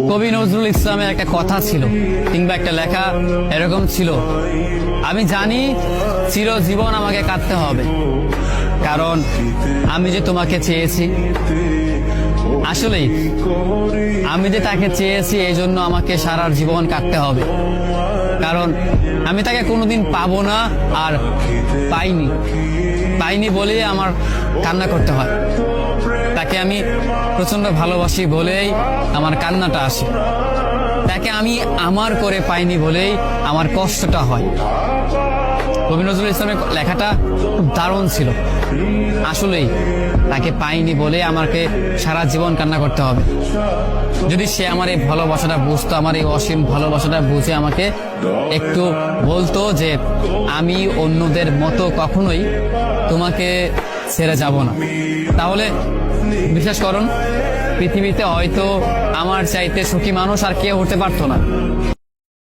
কবি নজরুল ইসলামের একটা কথা ছিল কিংবা একটা লেখা এরকম ছিল, আমি জানি চিরজীবন আমাকে কাঁদতে হবে, কারণ আমি যে তোমাকে চেয়েছি। আসলেই আমি যে তাকে চেয়েছি এই জন্য আমাকে সারা জীবন কাটতে হবে, কারণ আমি তাকে কোনোদিন পাবো না, আর পাইনি বলেই আমার কান্না করতে হয়। তাকে আমি প্রচন্ড ভালোবাসি বলেই আমার কান্নাটা আসে, তাকে আমি আমার করে পাইনি বলেই আমার কষ্টটা হয়। কবি নজরুল ইসলামের লেখাটা খুব দারুণ ছিল। আসলেই তাকে পাইনি বলে আমাকে সারা জীবন কান্না করতে হবে। যদি সে আমার এই ভালোবাসাটা বুঝতো, আমার এই অসীম ভালোবাসাটা বুঝে আমাকে একটু বলতো যে আমি অন্যদের মতো কখনোই তোমাকে ছেড়ে যাব না, তাহলে বিশ্বাস করুন পৃথিবীতে হয়তো আমার চাইতে সুখী মানুষ আর কেউ হতে পারতো না।